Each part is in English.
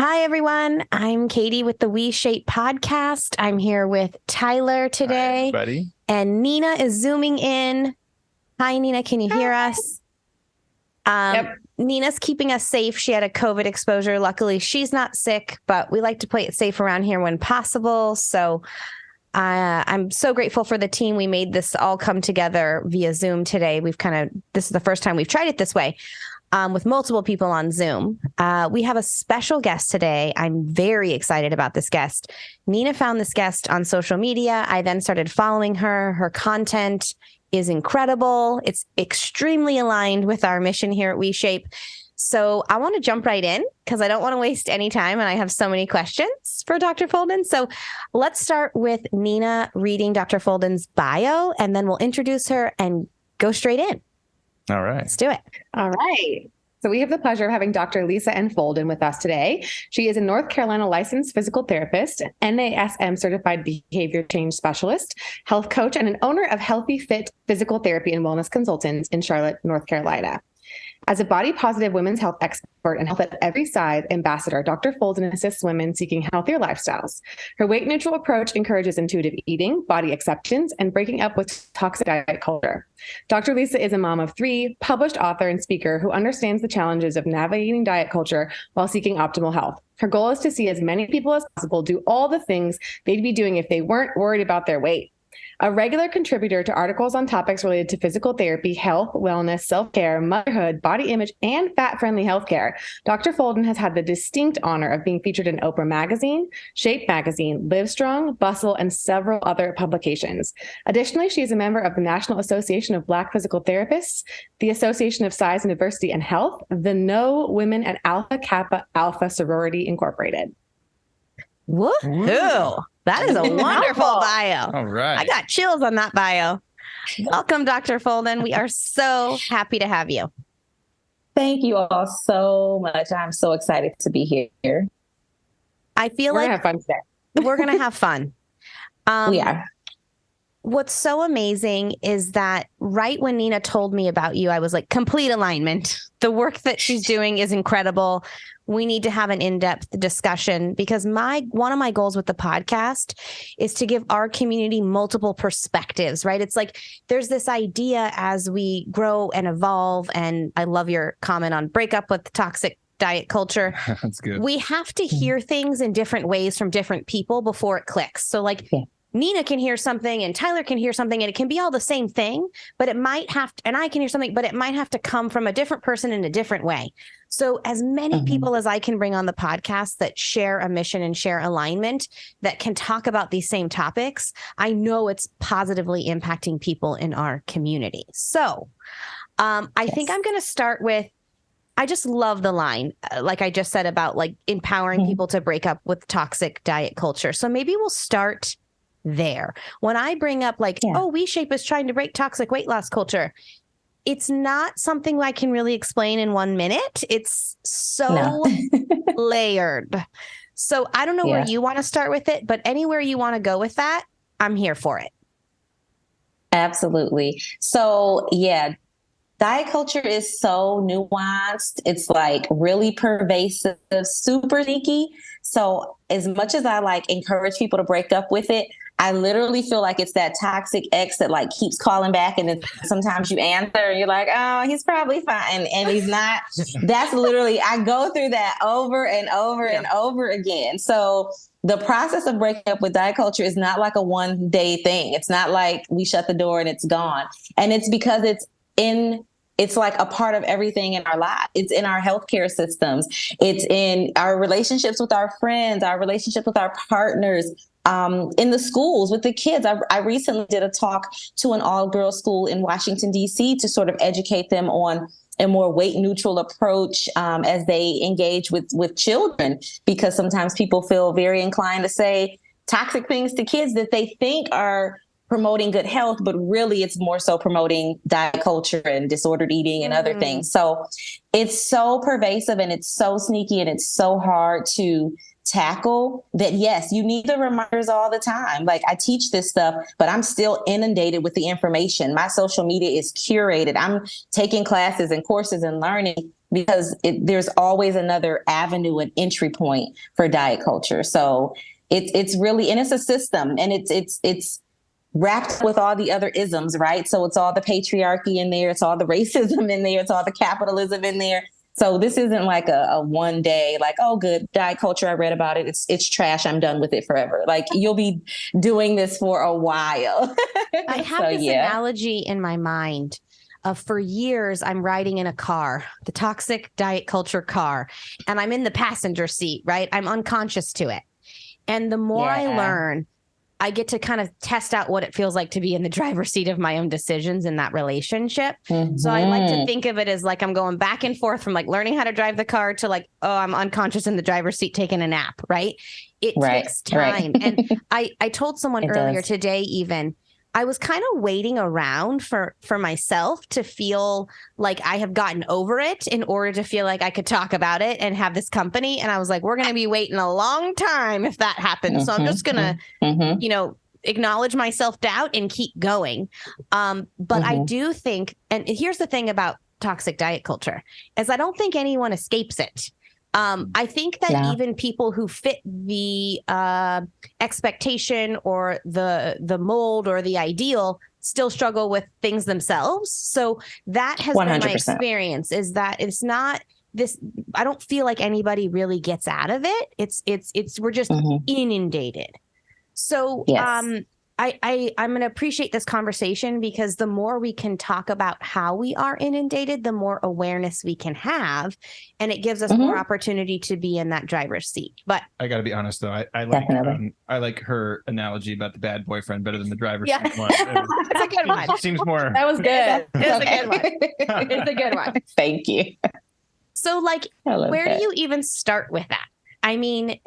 Hi, everyone. I'm Katie with the We Shape podcast. I'm here with Tyler today. Hi, everybody. And Nina is zooming in. Hi, Nina. Can you hear us? Yep. Nina's keeping us safe. She had a COVID exposure. Luckily, she's not sick, but we like to play it safe around here when possible. So I'm so grateful for the team. We made this all come together via Zoom today. This is the first time we've tried it this way. With multiple people on Zoom. We have a special guest today. I'm very excited about this guest. Nina found this guest on social media. I then started following her. Her content is incredible. It's extremely aligned with our mission here at We Shape. So I want to jump right in because I don't want to waste any time and I have so many questions for Dr. Folden. So let's start with Nina reading Dr. Folden's bio and then we'll introduce her and go straight in. All right. Let's do it. All right. So we have the pleasure of having Dr. Lisa N. Folden with us today. She is a North Carolina licensed physical therapist, NASM certified behavior change specialist, health coach, and an owner of Healthy Fit Physical Therapy and Wellness Consultants in Charlotte, North Carolina. As a body positive women's health expert and health at every size ambassador, Dr. Folden assists women seeking healthier lifestyles. Her weight neutral approach encourages intuitive eating, body acceptance, and breaking up with toxic diet culture. Dr. Lisa is a mom of 3, published author and speaker who understands the challenges of navigating diet culture while seeking optimal health. Her goal is to see as many people as possible do all the things they'd be doing if they weren't worried about their weight. A regular contributor to articles on topics related to physical therapy, health, wellness, self-care, motherhood, body image, and fat-friendly healthcare, Dr. Folden has had the distinct honor of being featured in Oprah Magazine, Shape Magazine, Livestrong, Bustle, and several other publications. Additionally, she is a member of the National Association of Black Physical Therapists, the Association of Size and Diversity and Health, the No Women and Alpha Kappa Alpha Sorority Incorporated. Woohoo! That is a wonderful bio. All right. I got chills on that bio. Welcome, Dr. Folden. We are so happy to have you. Thank you all so much. I'm so excited to be here. I feel We're like gonna have fun today. we're going to have fun. We are. What's so amazing is that right when Nina told me about you, I was like, complete alignment. The work that she's doing is incredible. We need to have an in-depth discussion because one of my goals with the podcast is to give our community multiple perspectives, right? It's like there's this idea as we grow and evolve, and I love your comment on break up with toxic diet culture. That's good. We have to hear things in different ways from different people before it clicks. So like Nina can hear something and Tyler can hear something and it can be all the same thing, but it might have to, and I can hear something, but it might have to come from a different person in a different way. So as many people as I can bring on the podcast that share a mission and share alignment that can talk about these same topics, I know it's positively impacting people in our community. So I think I'm going to start with, I just love the line, like I just said about like empowering people to break up with toxic diet culture. So maybe we'll start there. When I bring up like, oh, We Shape is trying to break toxic weight loss culture, it's not something I can really explain in 1 minute. It's so layered. So I don't know where you want to start with it, but anywhere you want to go with that, I'm here for it. Absolutely. So diet culture is so nuanced. It's like really pervasive, super sneaky. So as much as I like encourage people to break up with it, I literally feel like it's that toxic ex that like keeps calling back. And then sometimes you answer and you're like, oh, he's probably fine. And he's not. That's literally, I go through that over and over and over again. So the process of breaking up with diet culture is not like a one-day thing. It's not like we shut the door and it's gone. And it's because it's like a part of everything in our lives. It's in our healthcare systems. It's in our relationships with our friends, our relationship with our partners, in the schools with the kids. I recently did a talk to an all-girls school in Washington, D.C. to sort of educate them on a more weight neutral approach as they engage with children, because sometimes people feel very inclined to say toxic things to kids that they think are promoting good health, but really it's more so promoting diet culture and disordered eating and other things. So it's so pervasive and it's so sneaky and it's so hard to tackle that. Yes, you need the reminders all the time. Like I teach this stuff, but I'm still inundated with the information. My social media is curated. I'm taking classes and courses and learning, because there's always another avenue and entry point for diet culture. So it's really, and it's a system, and it's wrapped with all the other isms, right? So it's all the patriarchy in there, it's all the racism in there, it's all the capitalism in there. So this isn't like a one day, like, oh, good, diet culture, I read about it, it's trash, I'm done with it forever. Like, you'll be doing this for a while. I have this analogy in my mind of, for years, I'm riding in a car, the toxic diet culture car, and I'm in the passenger seat, right? I'm unconscious to it. And the more I learn, I get to kind of test out what it feels like to be in the driver's seat of my own decisions in that relationship. Mm-hmm. So I like to think of it as like I'm going back and forth from like learning how to drive the car to like, oh, I'm unconscious in the driver's seat taking a nap, right? It takes time. And I told someone earlier today, even, I was kind of waiting around for myself to feel like I have gotten over it in order to feel like I could talk about it and have this company. And I was like, we're going to be waiting a long time if that happens. Mm-hmm, so I'm just going to, acknowledge my self-doubt and keep going. But I do think, and here's the thing about toxic diet culture, is I don't think anyone escapes it. I think that even people who fit the expectation or the mold or the ideal still struggle with things themselves. So that has 100%. Been my experience, is that it's not this, I don't feel like anybody really gets out of it. It's we're just inundated. So I'm going to appreciate this conversation, because the more we can talk about how we are inundated, the more awareness we can have, and it gives us more opportunity to be in that driver's seat. But I got to be honest, though, I like her analogy about the bad boyfriend better than the driver's seat one. That's a good one. Seems more. That was good. It's a good one. It's a good one. Thank you. So, like, where do you even start with that? I mean,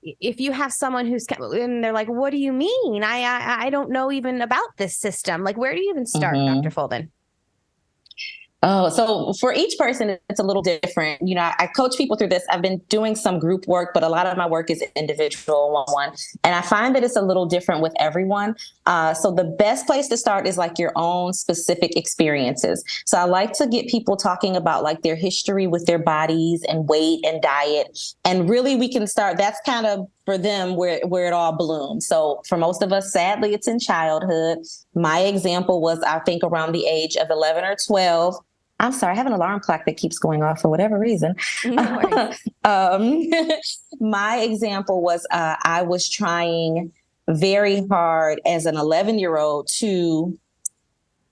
if you have someone who's, and they're like, what do you mean? I don't know even about this system. Like, where do you even start, Dr. Folden? Oh, so for each person, it's a little different. I coach people through this. I've been doing some group work, but a lot of my work is individual one-on-one. And I find that it's a little different with everyone. So the best place to start is like your own specific experiences. So I like to get people talking about like their history with their bodies and weight and diet. And really we can start, that's kind of for them where it all blooms. So for most of us, sadly, it's in childhood. My example was, I think, around the age of 11 or 12. I'm sorry, I have an alarm clock that keeps going off for whatever reason. No my example was, I was trying very hard as an 11-year-old to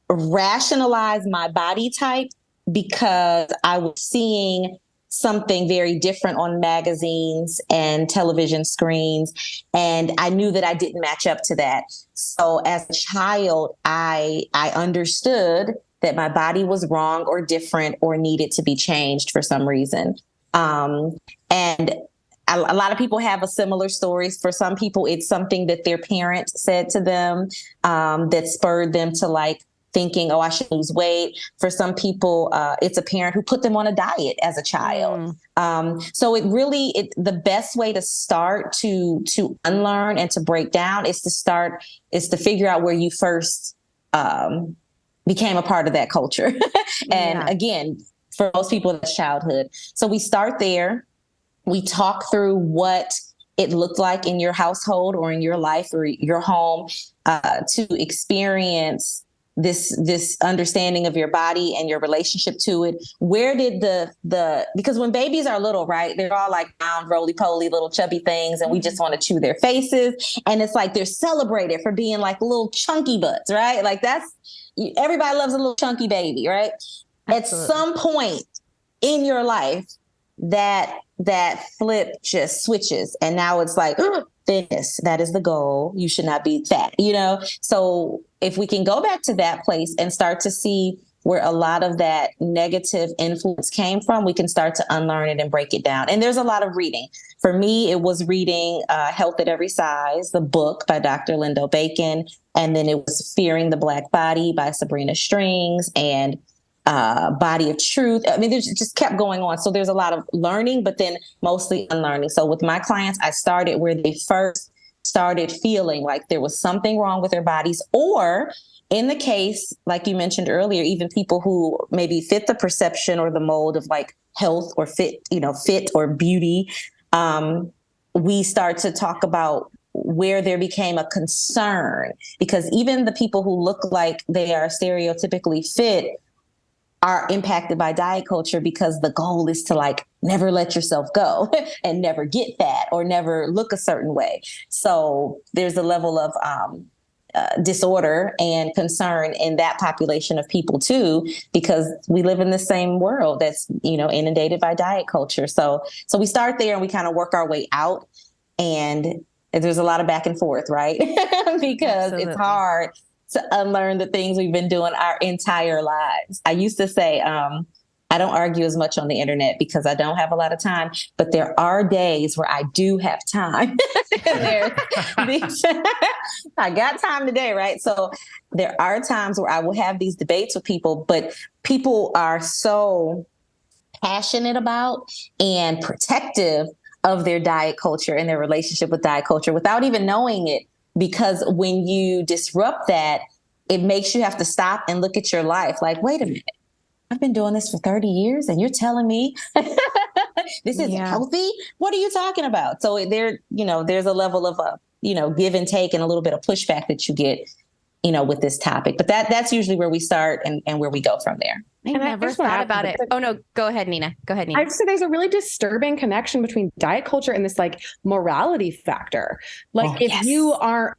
rationalize my body type, because I was seeing something very different on magazines and television screens. And I knew that I didn't match up to that. So as a child, I understood that my body was wrong or different or needed to be changed for some reason. And a lot of people have a similar stories. For some people, it's something that their parent said to them that spurred them to like thinking, oh, I should lose weight. For some people, it's a parent who put them on a diet as a child. So the best way to start to unlearn and to break down is to figure out where you first became a part of that culture. And again, for most people, that's childhood. So we start there. We talk through what it looked like in your household or in your life or your home to experience this understanding of your body and your relationship to it. Where did because when babies are little, right, they're all like round, roly-poly, little chubby things, and we just want to chew their faces. And it's like they're celebrated for being like little chunky butts, right? Like everybody loves a little chunky baby, right? Absolutely. At some point in your life, that flip just switches, and now it's like, thinness, that is the goal. You should not be fat, So if we can go back to that place and start to see where a lot of that negative influence came from, we can start to unlearn it and break it down. And there's a lot of reading. For me, it was reading Health at Every Size, the book by Dr. Lindo Bacon. And then it was Fearing the Black Body by Sabrina Strings, and Body of Truth. I mean, there's just kept going on. So there's a lot of learning, but then mostly unlearning. So with my clients, I started where they first started feeling like there was something wrong with their bodies, or in the case, like you mentioned earlier, even people who maybe fit the perception or the mold of like health or fit or beauty, we start to talk about where there became a concern, because even the people who look like they are stereotypically fit are impacted by diet culture, because the goal is to like never let yourself go and never get fat or never look a certain way. So there's a level of disorder and concern in that population of people too, because we live in the same world that's, inundated by diet culture. So we start there and we kind of work our way out, and there's a lot of back and forth, right? Because Absolutely. It's hard to unlearn the things we've been doing our entire lives. I used to say, I don't argue as much on the internet because I don't have a lot of time, but there are days where I do have time. I got time today, right? So there are times where I will have these debates with people, but people are so passionate about and protective of their diet culture and their relationship with diet culture without even knowing it. Because when you disrupt that, it makes you have to stop and look at your life like, wait a minute, I've been doing this for 30 years and you're telling me this isn't healthy? What are you talking about? So there's a level of give and take and a little bit of pushback that you get, with this topic. But that's usually where we start and where we go from there. I never thought about it. Oh no, go ahead, Nina. I just say there's a really disturbing connection between diet culture and this like morality factor. Like if you are,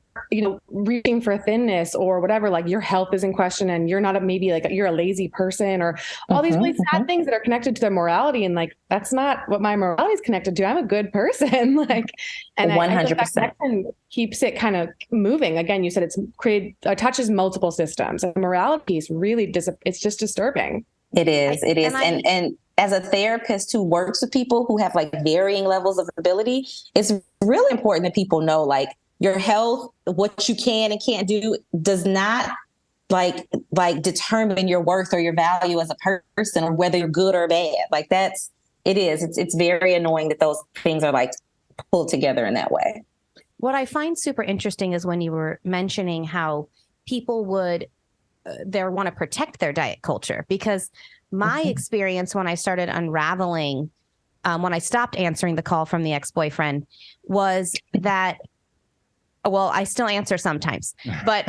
reaching for thinness or whatever, like your health is in question and you're not maybe like you're a lazy person or all these really sad things that are connected to their morality. And like, that's not what my morality is connected to. I'm a good person. And 100%. I think that connection keeps it kind of moving. Again, you said touches multiple systems, and morality is really, it's just disturbing. It is. And as a therapist who works with people who have like varying levels of ability, it's really important that people know like your health, what you can and can't do does not like determine your worth or your value as a person or whether you're good or bad. Like it's very annoying that those things are like pulled together in that way. What I find super interesting is when you were mentioning how people would they want to protect their diet culture, because my experience when I started unraveling, when I stopped answering the call from the ex-boyfriend, was that, well, I still answer sometimes, but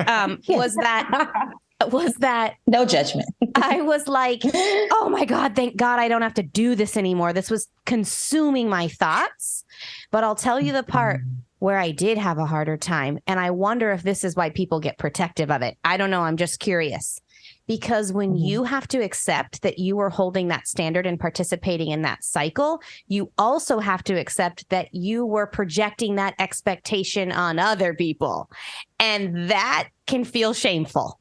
was that no judgment. I was like, oh my God, thank God I don't have to do this anymore. This was consuming my thoughts. But I'll tell you the part where I did have a harder time. And I wonder if this is why people get protective of it. I don't know. I'm just curious. Because when you have to accept that you are holding that standard and participating in that cycle, you also have to accept that you were projecting that expectation on other people. And that can feel shameful.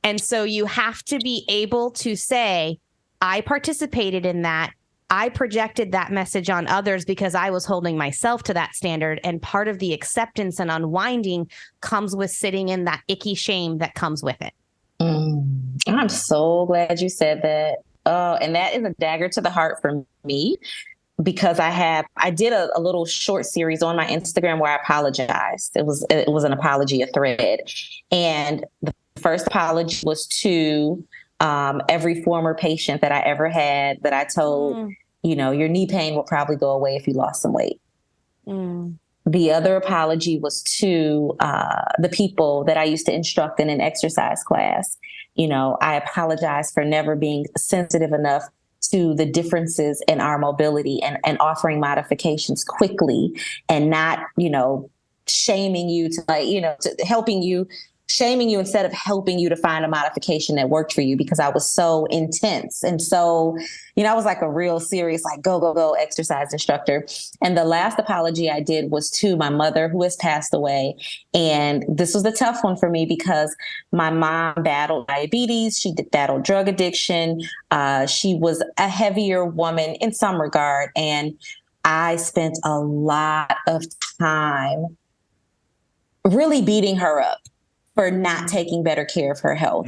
And so you have to be able to say, I participated in that. I projected that message on others because I was holding myself to that standard. And part of the acceptance and unwinding comes with sitting in that icky shame that comes with it. I'm so glad you said that. And that is a dagger to the heart for me, because I did a little short series on my Instagram where I apologized. It was an apology, a thread. And the first apology was to every former patient that I ever had that I told, your knee pain will probably go away if you lost some weight. The other apology was to the people that I used to instruct in an exercise class. I apologize for never being sensitive enough to the differences in our mobility and offering modifications quickly and not, shaming you to helping you, shaming you instead of helping you to find a modification that worked for you, because I was so intense. And so, I was like a real serious, like go exercise instructor. And the last apology I did was to my mother, who has passed away. And this was a tough one for me because my mom battled diabetes. She battled drug addiction. She was a heavier woman in some regard. And I spent a lot of time really beating her up for not taking better care of her health.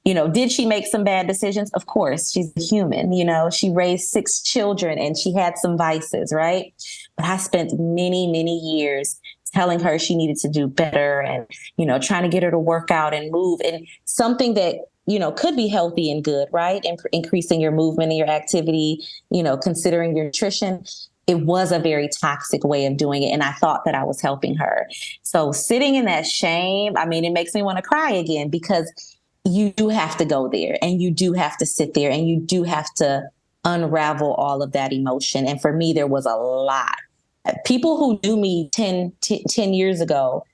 Did she make some bad decisions? Of course, she's a human. She raised 6 children and she had some vices, right? But I spent many, many years telling her she needed to do better and, trying to get her to work out and move, and something that, could be healthy and good, right? And increasing your movement and your activity, considering your nutrition. It was a very toxic way of doing it. And I thought that I was helping her. So sitting in that shame, it makes me want to cry again, because you do have to go there and you do have to sit there and you do have to unravel all of that emotion. And for me, there was a lot. People who knew me 10 years ago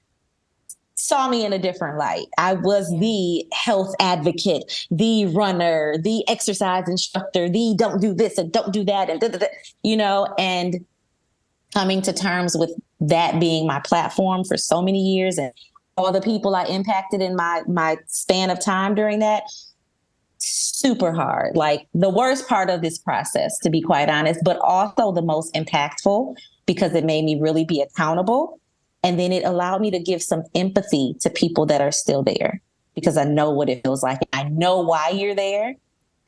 saw me in a different light. I was the health advocate, the runner, the exercise instructor, the don't do this and don't do that, and and coming to terms with that being my platform for so many years and all the people I impacted in my span of time during that, super hard. Like the worst part of this process, to be quite honest, but also the most impactful, because it made me really be accountable. And then it allowed me to give some empathy to people that are still there, because I know what it feels like. I know why you're there.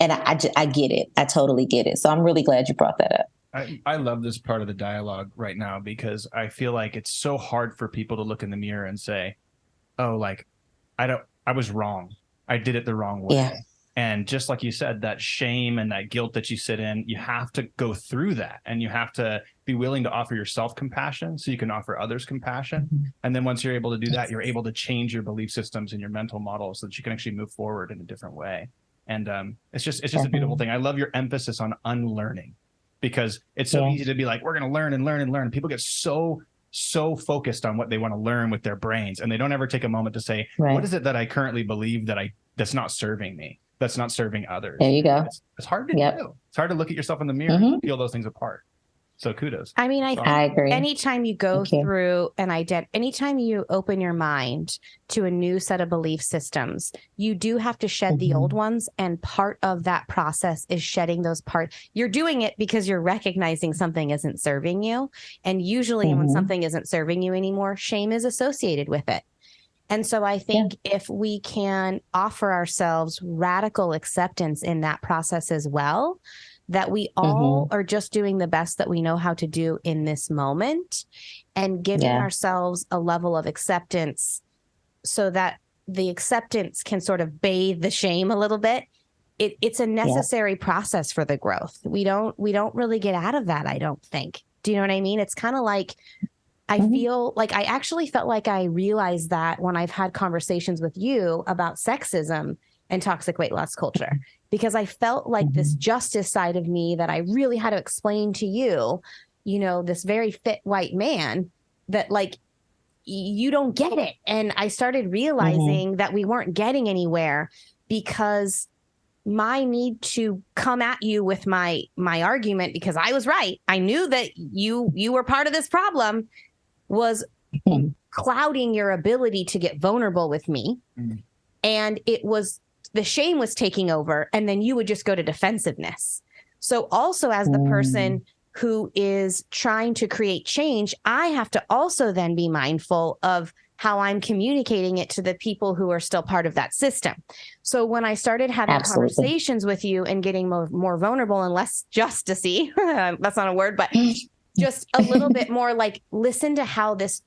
And I get it. I totally get it. So I'm really glad you brought that up. I love this part of the dialogue right now, because I feel like it's so hard for people to look in the mirror and say, oh, like, I was wrong. I did it the wrong way. Yeah. And just like you said, that shame and that guilt that you sit in, you have to go through that, and you have to be willing to offer yourself compassion so you can offer others compassion. Mm-hmm. And then once you're able to do that, you're able to change your belief systems and your mental models so that you can actually move forward in a different way. And it's just a beautiful thing. I love your emphasis on unlearning, because it's so easy to be like, we're going to learn and learn and learn. People get so focused on what they want to learn with their brains, and they don't ever take a moment to say, what is it that I currently believe that's not serving me, that's not serving others? There you go. It's hard to do. It's hard to look at yourself in the mirror and peel those things apart. So kudos. I mean, I agree. Anytime you go through anytime you open your mind to a new set of belief systems, you do have to shed the old ones. And part of that process is shedding those parts. You're doing it because you're recognizing something isn't serving you. And usually when something isn't serving you anymore, shame is associated with it. And so I think if we can offer ourselves radical acceptance in that process as well, that we all are just doing the best that we know how to do in this moment, and giving ourselves a level of acceptance so that the acceptance can sort of bathe the shame a little bit. It's a necessary process for the growth. We don't really get out of that, I don't think. Do you know what I mean? It's kind of like, I feel like I actually felt like I realized that when I've had conversations with you about sexism and toxic weight loss culture, because I felt like this justice side of me that I really had to explain to you, this very fit white man, that like, you don't get it. And I started realizing that we weren't getting anywhere, because my need to come at you with my argument, because I was right. I knew that you were part of this problem, was clouding your ability to get vulnerable with me. And the shame was taking over, and then you would just go to defensiveness. So also, as the person who is trying to create change, I have to also then be mindful of how I'm communicating it to the people who are still part of that system. So when I started having conversations with you and getting more vulnerable and less justicey, that's not a word, but just a little bit more like, listen to how this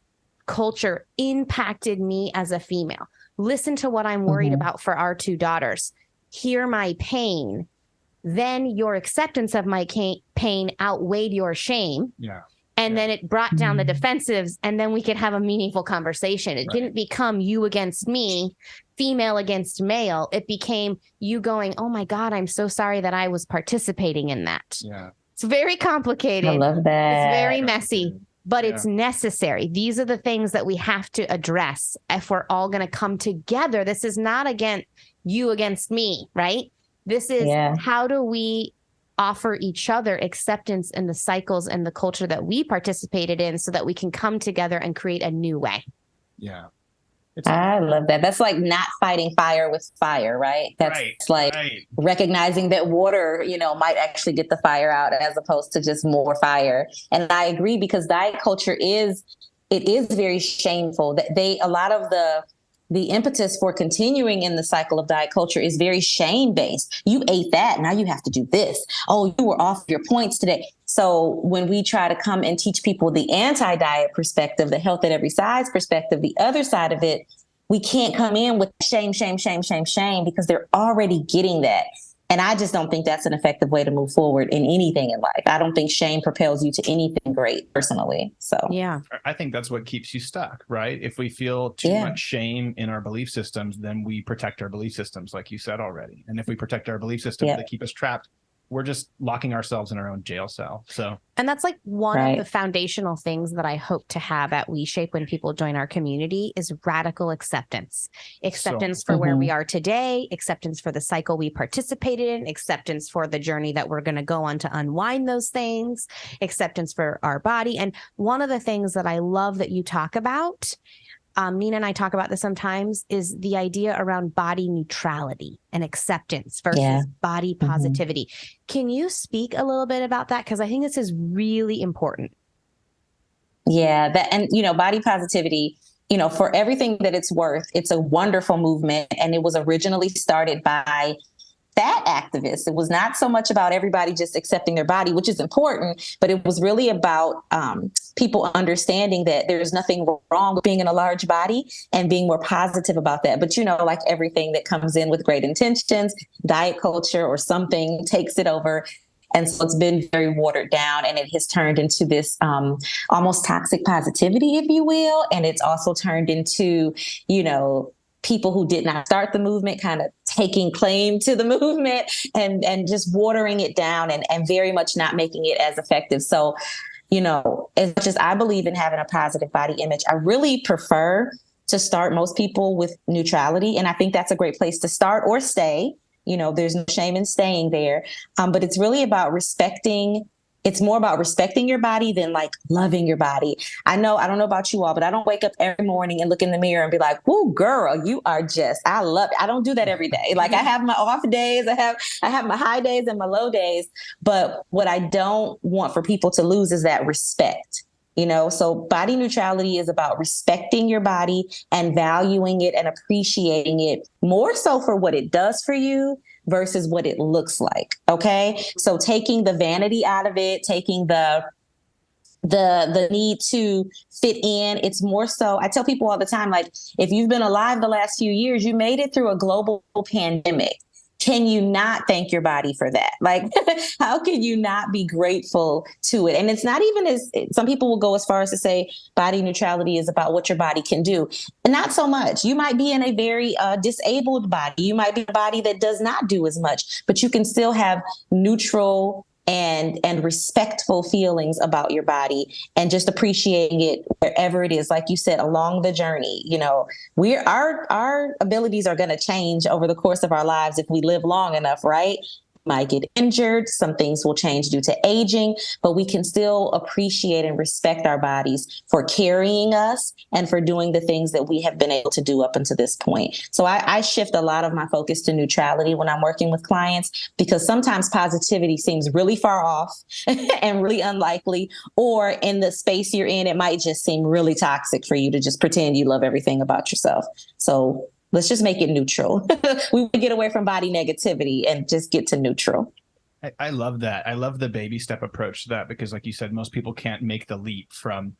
culture impacted me as a female. Listen to what I'm worried about for our two daughters. Hear my pain. Then your acceptance of my pain outweighed your shame. Yeah. And then it brought down the defensives, and then we could have a meaningful conversation. It didn't become you against me, female against male. It became you going, oh my God, I'm so sorry that I was participating in that. Yeah. It's very complicated. I love that. It's very messy, but it's necessary. These are the things that we have to address if we're all going to come together. This is not you against me, right? This is how do we offer each other acceptance in the cycles and the culture that we participated in, so that we can come together and create a new way. Yeah. I love that. That's like not fighting fire with fire, right? That's recognizing that water, might actually get the fire out, as opposed to just more fire. And I agree, because diet culture is very shameful. That a lot of the the impetus for continuing in the cycle of diet culture is very shame based. You ate that. Now you have to do this. Oh, you were off your points today. So when we try to come and teach people the anti-diet perspective, the health at every size perspective, the other side of it, we can't come in with shame, shame, shame, shame, shame, because they're already getting that. And I just don't think that's an effective way to move forward in anything in life. I don't think shame propels you to anything great personally. So Yeah. I think that's what keeps you stuck, right? If we feel too much shame in our belief systems, then we protect our belief systems, like you said already. And if we protect our belief systems that keep us trapped, we're just locking ourselves in our own jail cell. So, and that's like one of the foundational things that I hope to have at WeShape when people join our community is radical acceptance for where we are today, acceptance for the cycle we participated in, acceptance for the journey that we're going to go on to unwind those things, acceptance for our body. And one of the things that I love that you talk about, Nina and I talk about this sometimes, is the idea around body neutrality and acceptance versus body positivity. Can you speak a little bit about that? Because I think this is really important. Yeah, that, and body positivity, for everything that it's worth, it's a wonderful movement, and it was originally started by fat activists. It was not so much about everybody just accepting their body, which is important, but it was really about people understanding that there's nothing wrong with being in a large body and being more positive about that. But, like everything that comes in with great intentions, diet culture or something takes it over. And so it's been very watered down, and it has turned into this almost toxic positivity, if you will. And it's also turned into, people who did not start the movement kind of taking claim to the movement and just watering it down and very much not making it as effective. So, as much as I believe in having a positive body image, I really prefer to start most people with neutrality. And I think that's a great place to start or stay. There's no shame in staying there. But it's really about it's more about respecting your body than like loving your body. I don't know about you all, but I don't wake up every morning and look in the mirror and be like, "Whoa, girl, you are I love it." I don't do that every day. Like I have my off days, I have my high days and my low days. But what I don't want for people to lose is that respect. So body neutrality is about respecting your body and valuing it and appreciating it more so for what it does for you versus what it looks like. Okay. So taking the vanity out of it, taking the need to fit in. It's more so, I tell people all the time, like, if you've been alive the last few years, you made it through a global pandemic. Can you not thank your body for that? Like, how can you not be grateful to it? And it's not even as some people will go as far as to say body neutrality is about what your body can do. And not so much. You might be in a very disabled body. You might be a body that does not do as much, but you can still have neutral and respectful feelings about your body and just appreciating it wherever it is. Like you said, along the journey, our abilities are going to change over the course of our lives if we live long enough, right? Might get injured. Some things will change due to aging, but we can still appreciate and respect our bodies for carrying us and for doing the things that we have been able to do up until this point. So I shift a lot of my focus to neutrality when I'm working with clients, because sometimes positivity seems really far off and really unlikely, or in the space you're in, it might just seem really toxic for you to just pretend you love everything about yourself. So let's just make it neutral. We get away from body negativity and just get to neutral. I love that. I love the baby step approach to that, because like you said, most people can't make the leap from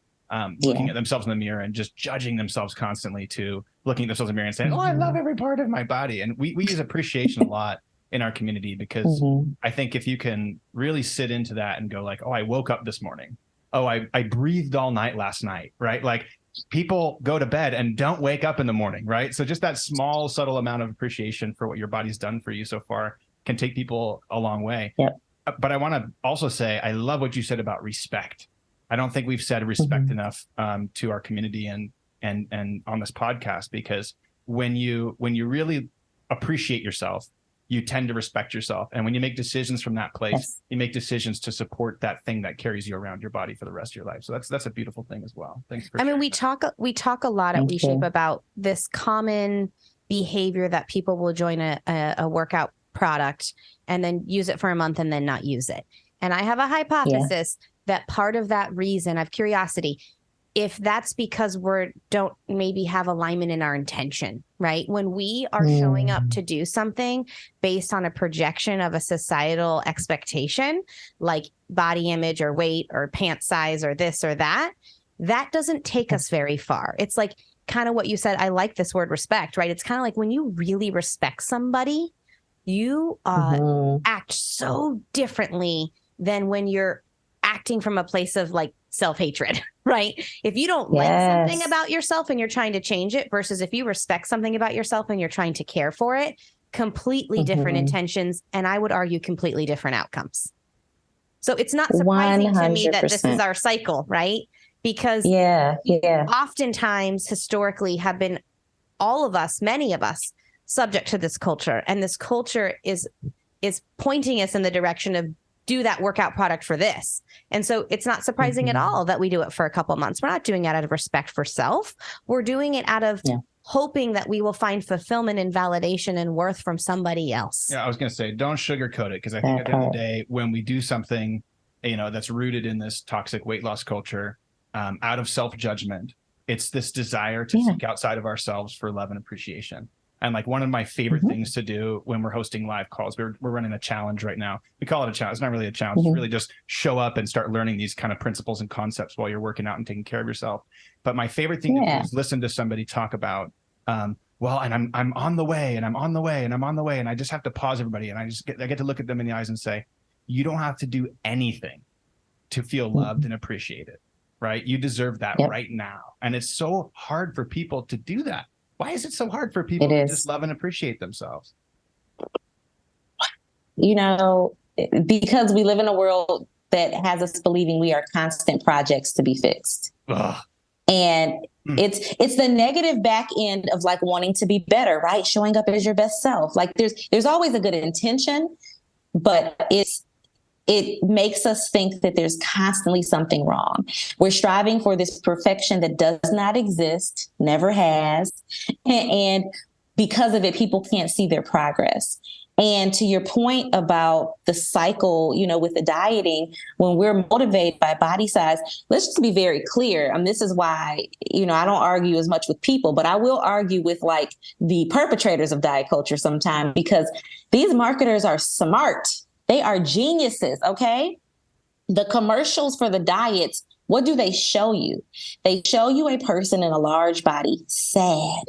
looking at themselves in the mirror and just judging themselves constantly to looking at themselves in the mirror and saying, "Oh, I love every part of my body." And we use appreciation a lot in our community, because I think if you can really sit into that and go like, "Oh, I woke up this morning. Oh, I breathed all night last night," right? Like, people go to bed and don't wake up in the morning, right? So just that small, subtle amount of appreciation for what your body's done for you so far can take people a long way. Yep. But I want to also say, I love what you said about respect. I don't think we've said respect enough to our community and on this podcast, because when you really appreciate yourself, you tend to respect yourself. And when you make decisions from that place, you make decisions to support that thing that carries you around your body for the rest of your life. So that's a beautiful thing as well. Thanks for sharing. We talk a lot at WeShape about this common behavior that people will join a workout product and then use it for a month and then not use it. And I have a hypothesis that part of that reason of curiosity, if that's because we don't maybe have alignment in our intention, right? When we are showing up to do something based on a projection of a societal expectation, like body image or weight or pant size or this or that, that doesn't take us very far. It's like kind of what you said. I like this word respect, right? It's kind of like when you really respect somebody, you act so differently than when you're acting from a place of like self-hatred, right? If you don't like something about yourself and you're trying to change it versus if you respect something about yourself and you're trying to care for it, completely different intentions. And I would argue completely different outcomes. So it's not surprising to me that this is our cycle, right? Because oftentimes historically have been all of us, many of us, subject to this culture. And this culture is pointing us in the direction of do that workout product for this. And so it's not surprising at all that we do it for a couple of months. We're not doing it out of respect for self. We're doing it out of hoping that we will find fulfillment and validation and worth from somebody else. Yeah, I was going to say, don't sugarcoat it, because I think at the end of the day, when we do something, that's rooted in this toxic weight loss culture, out of self-judgment, it's this desire to seek outside of ourselves for love and appreciation. And like one of my favorite things to do when we're hosting live calls, we're running a challenge right now. We call it a challenge. It's not really a challenge. It's really just show up and start learning these kind of principles and concepts while you're working out and taking care of yourself. But my favorite thing to do is listen to somebody talk about, well, and I'm on the way, and I'm on the way, and I'm on the way. And I just have to pause everybody. And I get to look at them in the eyes and say, you don't have to do anything to feel loved and appreciated, right? You deserve that right now. And it's so hard for people to do that. Why is it so hard for people to just love and appreciate themselves? Because we live in a world that has us believing we are constant projects to be fixed. Ugh. And it's the negative back end of like wanting to be better, right? Showing up as your best self. Like there's always a good intention, but it makes us think that there's constantly something wrong. We're striving for this perfection that does not exist, never has. And because of it, people can't see their progress. And to your point about the cycle, with the dieting, when we're motivated by body size, let's just be very clear. And this is why, I don't argue as much with people, but I will argue with like the perpetrators of diet culture sometimes, because these marketers are smart. They are geniuses, okay? The commercials for the diets, what do they show you? They show you a person in a large body, sad,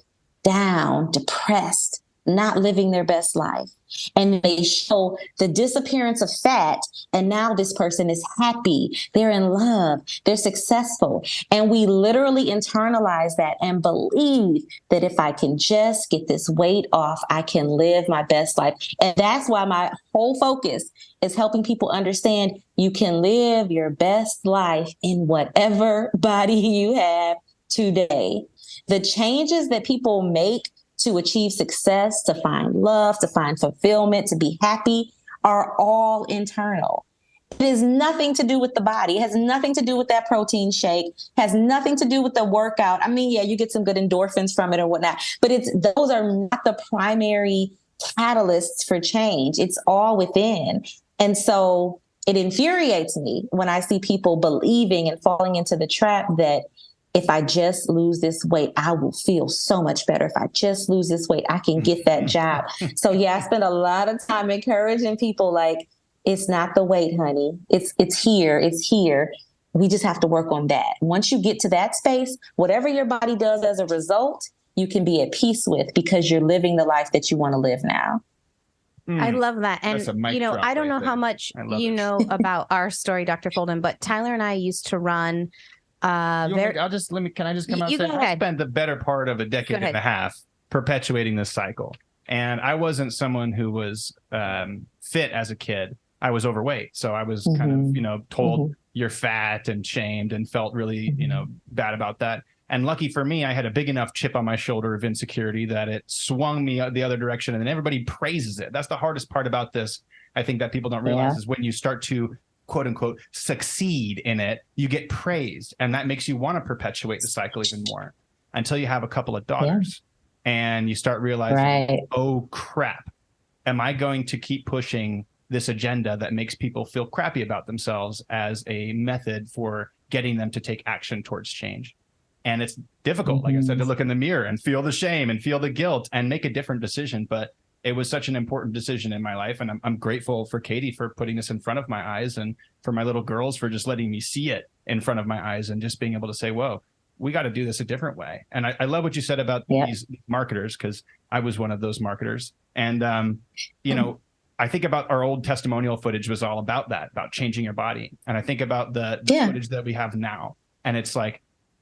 down, depressed, not living their best life. And they show the disappearance of fat. And now this person is happy. They're in love. They're successful. And we literally internalize that and believe that if I can just get this weight off, I can live my best life. And that's why my whole focus is helping people understand you can live your best life in whatever body you have today. The changes that people make to achieve success, to find love, to find fulfillment, to be happy, are all internal. It has nothing to do with the body. It has nothing to do with that protein shake, has nothing to do with the workout. I mean, you get some good endorphins from it or whatnot, but those are not the primary catalysts for change. It's all within. And so it infuriates me when I see people believing and falling into the trap that if I just lose this weight, I will feel so much better. If I just lose this weight, I can get that job. So I spend a lot of time encouraging people like, it's not the weight, honey. It's here. It's here. We just have to work on that. Once you get to that space, whatever your body does as a result, you can be at peace with, because you're living the life that you want to live now. I love that. And, I don't know how much know about our story, Dr. Folden, but Tyler and I used to run can I just come out and say, I spent the better part of a decade and a half perpetuating this cycle. And I wasn't someone who was fit as a kid. I was overweight. So I was kind of, told you're fat and shamed and felt really, bad about that. And lucky for me, I had a big enough chip on my shoulder of insecurity that it swung me the other direction. And then everybody praises it. That's the hardest part about this. I think that people don't realize is when you start to quote unquote succeed in it, you get praised, and that makes you want to perpetuate the cycle even more until you have a couple of daughters and you start realizing, oh crap, am I going to keep pushing this agenda that makes people feel crappy about themselves as a method for getting them to take action towards change. And it's difficult, like I said, to look in the mirror and feel the shame and feel the guilt and make a different decision. But it was such an important decision in my life. And I'm grateful for Katie for putting this in front of my eyes, and for my little girls for just letting me see it in front of my eyes and just being able to say, whoa, we got to do this a different way. And I love what you said about these marketers, because I was one of those marketers. And, you know, I think about our old testimonial footage was all about that, about changing your body. And I think about the footage that we have now. And it's like,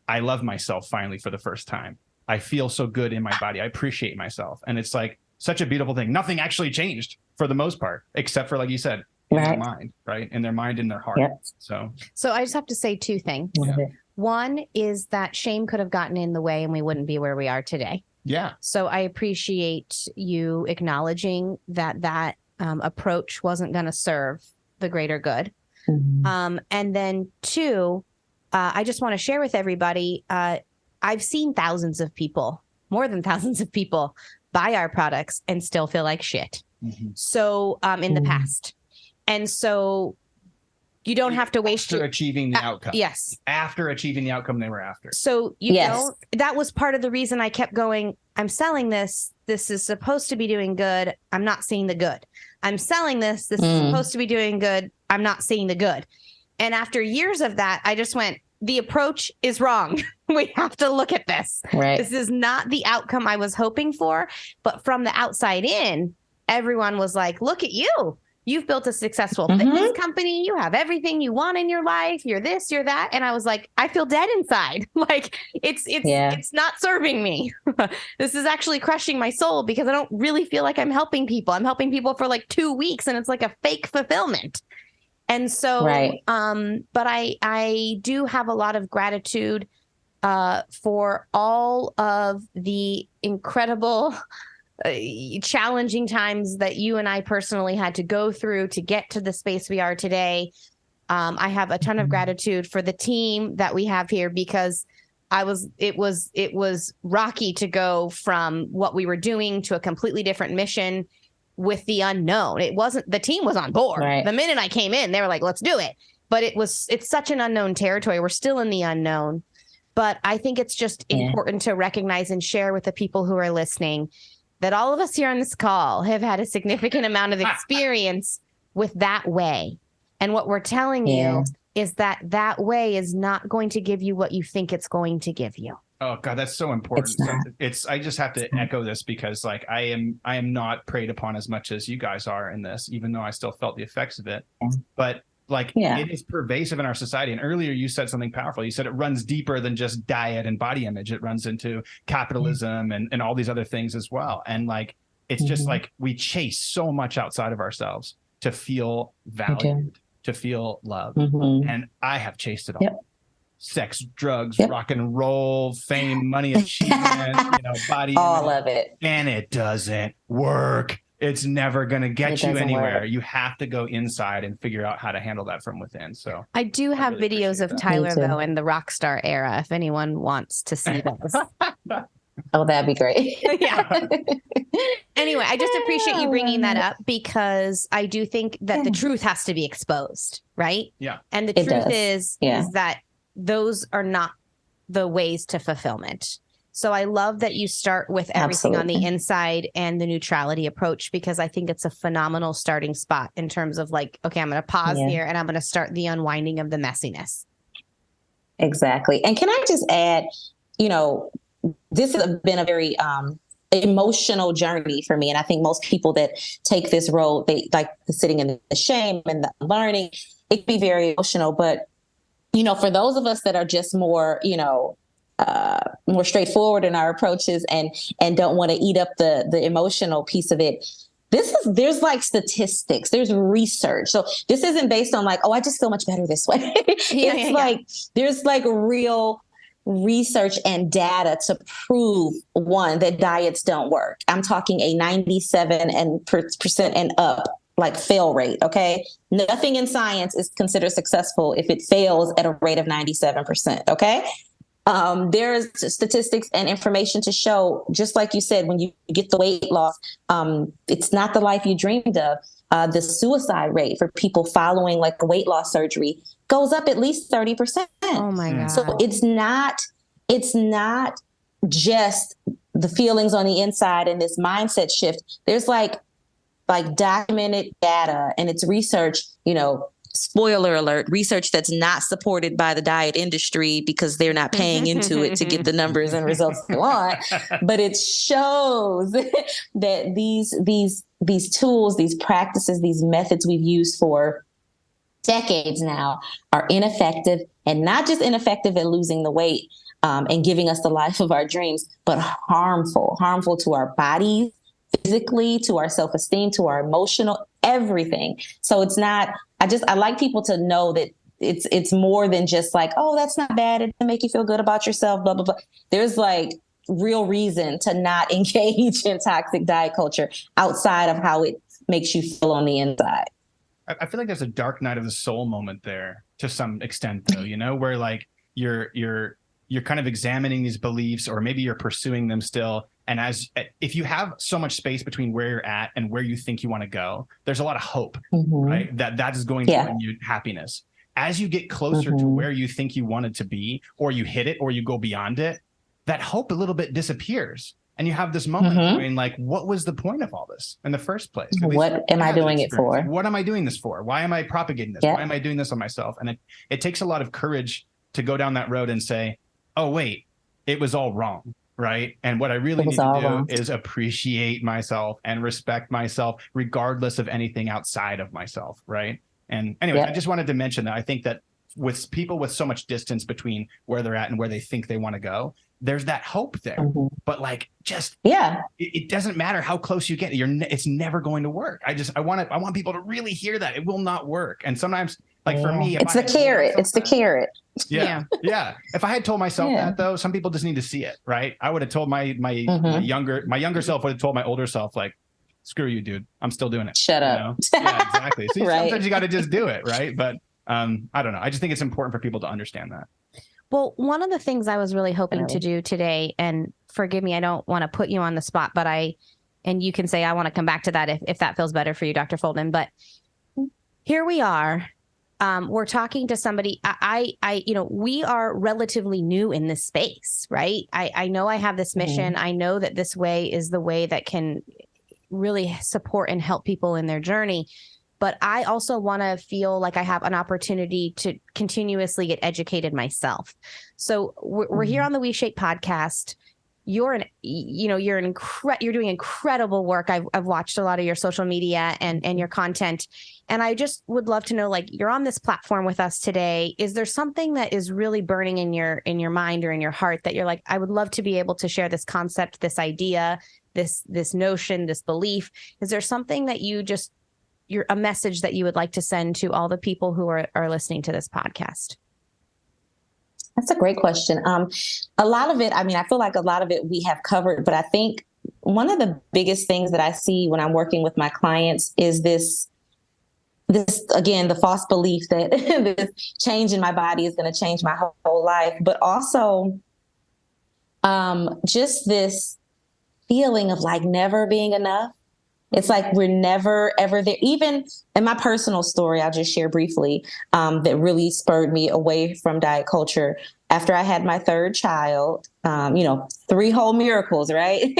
I love myself finally for the first time. I feel so good in my body. I appreciate myself. And it's like such a beautiful thing. Nothing actually changed for the most part, except for, like you said, in their mind, right? In their mind, in their heart. So I just have to say two things. One is that shame could have gotten in the way and we wouldn't be where we are today. Yeah. So I appreciate you acknowledging that approach wasn't going to serve the greater good. And then two, I just want to share with everybody, I've seen thousands of people, more than thousands of people, buy our products and still feel like shit. So in the past. And so you don't have to waste after achieving the outcome. Yes. After achieving the outcome they were after. So you don't, that was part of the reason I kept going, I'm selling this. This is supposed to be doing good. I'm not seeing the good. I'm selling this. This is supposed to be doing good. I'm not seeing the good. And after years of that, I just went, the approach is wrong. We have to look at this. This is not the outcome I was hoping for. But from the outside in, everyone was like, look at you. You've built a successful fitness company. You have everything you want in your life. You're this, you're that. And I was like, I feel dead inside. Like it's not serving me. This is actually crushing my soul because I don't really feel like I'm helping people. I'm helping people for like 2 weeks and it's like a fake fulfillment. And so, but I do have a lot of gratitude for all of the incredible challenging times that you and I personally had to go through to get to the space we are today. I have a ton of gratitude for the team that we have here because it was rocky to go from what we were doing to a completely different mission with the unknown. The team was on board. The minute I came in, they were like, let's do it. But it's such an unknown territory. We're still in the unknown. But I think it's just important to recognize and share with the people who are listening that all of us here on this call have had a significant amount of experience with that way. And what we're telling you is that way is not going to give you what you think it's going to give you. Oh God, that's so important. I just have to echo this because like I am not preyed upon as much as you guys are in this, even though I still felt the effects of it. But like it is pervasive in our society. And earlier you said something powerful. You said it runs deeper than just diet and body image. It runs into capitalism and all these other things as well. And like, it's just like we chase so much outside of ourselves to feel valued, to feel loved. And I have chased it all. Sex, drugs, rock and roll, fame, money, achievement, body all image. of it. And it doesn't work. It's never going to get you anywhere. You have to go inside and figure out how to handle that from within. So I do have videos of Tyler though in the rock star era. If anyone wants to see those. Oh, that'd be great. Anyway, I just appreciate you bringing that up because I do think that the truth has to be exposed, right? Yeah. And the truth is that those are not the ways to fulfillment. So I love that you start with everything on the inside and the neutrality approach, because I think it's a phenomenal starting spot in terms of like, okay, I'm going to pause here and I'm going to start the unwinding of the messiness. Exactly. And can I just add, this has been a very emotional journey for me. And I think most people that take this road, they like sitting in the shame and the learning, it can be very emotional. But, for those of us that are just more, more straightforward in our approaches and don't want to eat up the emotional piece of it. There's like statistics, there's research. So this isn't based on like, oh, I just feel much better this way. There's like real research and data to prove that diets don't work. I'm talking a 97% and up like fail rate. Okay. Nothing in science is considered successful if it fails at a rate of 97%. Okay. There's statistics and information to show, just like you said, when you get the weight loss, it's not the life you dreamed of. The suicide rate for people following like a weight loss surgery goes up at least 30%. Oh my God. So it's not just the feelings on the inside and this mindset shift. There's like documented data, and it's research, spoiler alert, research that's not supported by the diet industry because they're not paying into it to get the numbers and results they want. But it shows that these tools, these practices, these methods we've used for decades now are ineffective, and not just ineffective at losing the weight and giving us the life of our dreams, but harmful to our bodies, physically, to our self-esteem, to our emotional, everything. So it's not, I like people to know that it's more than just like, oh, that's not bad. It doesn't make you feel good about yourself, blah, blah, blah. There's like real reason to not engage in toxic diet culture outside of how it makes you feel on the inside. I feel like there's a dark night of the soul moment there to some extent, though, where like you're kind of examining these beliefs, or maybe you're pursuing them still. And if you have so much space between where you're at and where you think you want to go, there's a lot of hope, right? That is going to bring you happiness. As you get closer to where you think you wanted to be, or you hit it, or you go beyond it, that hope a little bit disappears. And you have this moment going like, what was the point of all this in the first place? What am I doing it for? What am I doing this for? Why am I propagating this? Why am I doing this on myself? And it takes a lot of courage to go down that road and say, oh, wait, it was all wrong. Right. And what I really need to do is appreciate myself and respect myself, regardless of anything outside of myself. Right. And anyway, I just wanted to mention that I think that with people with so much distance between where they're at and where they think they want to go, there's that hope there. But like, just it doesn't matter how close you get. It's never going to work. I want people to really hear that it will not work. And sometimes, like for me, it's the carrot. It's the carrot. Yeah. If I had told myself that, though, some people just need to see it, right? I would have told my younger self would have told my older self, like, screw you, dude. I'm still doing it. Shut up. Yeah, exactly. So sometimes you got to just do it, right? But I don't know. I just think it's important for people to understand that. Well, one of the things I was really hoping to do today, and forgive me, I don't want to put you on the spot, but and you can say, I want to come back to that if that feels better for you, Dr. Folden. But here we are. We're talking to somebody. We are relatively new in this space, right? I know I have this mission. I know that this way is the way that can really support and help people in their journey. But I also want to feel like I have an opportunity to continuously get educated myself. So we're here on the We Shape podcast. You're doing incredible work. I've watched a lot of your social media and your content. And I just would love to know, like, you're on this platform with us today. Is there something that is really burning in your mind or in your heart that you're like, I would love to be able to share this concept, this idea, this notion, this belief? Is there something that you're a message that you would like to send to all the people who are listening to this podcast? That's a great question. A lot of it, I feel like a lot of it we have covered, but I think one of the biggest things that I see when I'm working with my clients is this again, the false belief that this change in my body is going to change my whole life, but also just this feeling of like never being enough. It's like we're never, ever there. Even in my personal story, I'll just share briefly, that really spurred me away from diet culture. After I had my third child, 3 whole miracles, right?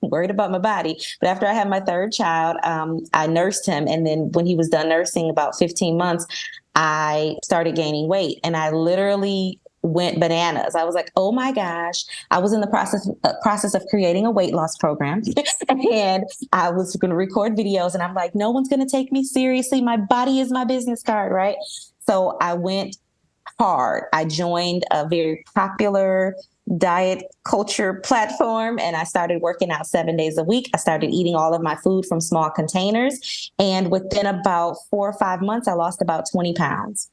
Worried about my body. But after I had my third child, I nursed him. And then when he was done nursing, about 15 months, I started gaining weight. And I literally went bananas. I was like, oh my gosh. I was in the process of creating a weight loss program and I was going to record videos and I'm like, no one's going to take me seriously. My body is my business card. Right. So I went hard. I joined a very popular diet culture platform and I started working out 7 days a week. I started eating all of my food from small containers. And within about 4 or 5 months, I lost about 20 pounds.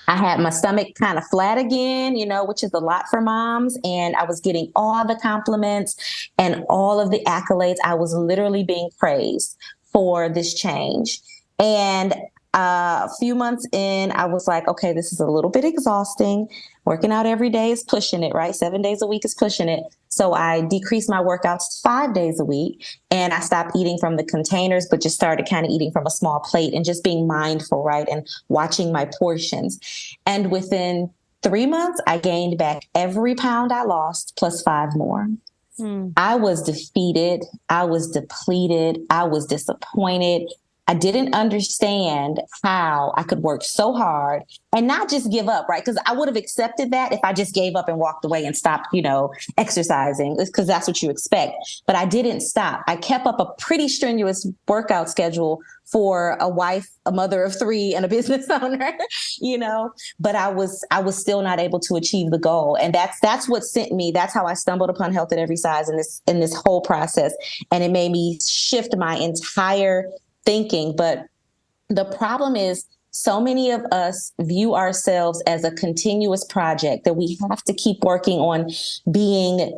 I had my stomach kind of flat again, which is a lot for moms. And I was getting all the compliments and all of the accolades. I was literally being praised for this change. And A few months in, I was like, okay, this is a little bit exhausting. Working out every day is pushing it, right? 7 days a week is pushing it. So I decreased my workouts 5 days a week, and I stopped eating from the containers, but just started kind of eating from a small plate and just being mindful, right? And watching my portions. And within 3 months, I gained back every pound I lost plus 5 more. I was defeated. I was depleted. I was disappointed. I didn't understand how I could work so hard and not just give up, right? Because I would have accepted that if I just gave up and walked away and stopped, exercising, because that's what you expect. But I didn't stop. I kept up a pretty strenuous workout schedule for a wife, a mother of 3, and a business owner, but I was still not able to achieve the goal. And that's what sent me. That's how I stumbled upon Health at Every Size in this whole process. And it made me shift my entire thinking. But the problem is, so many of us view ourselves as a continuous project that we have to keep working on being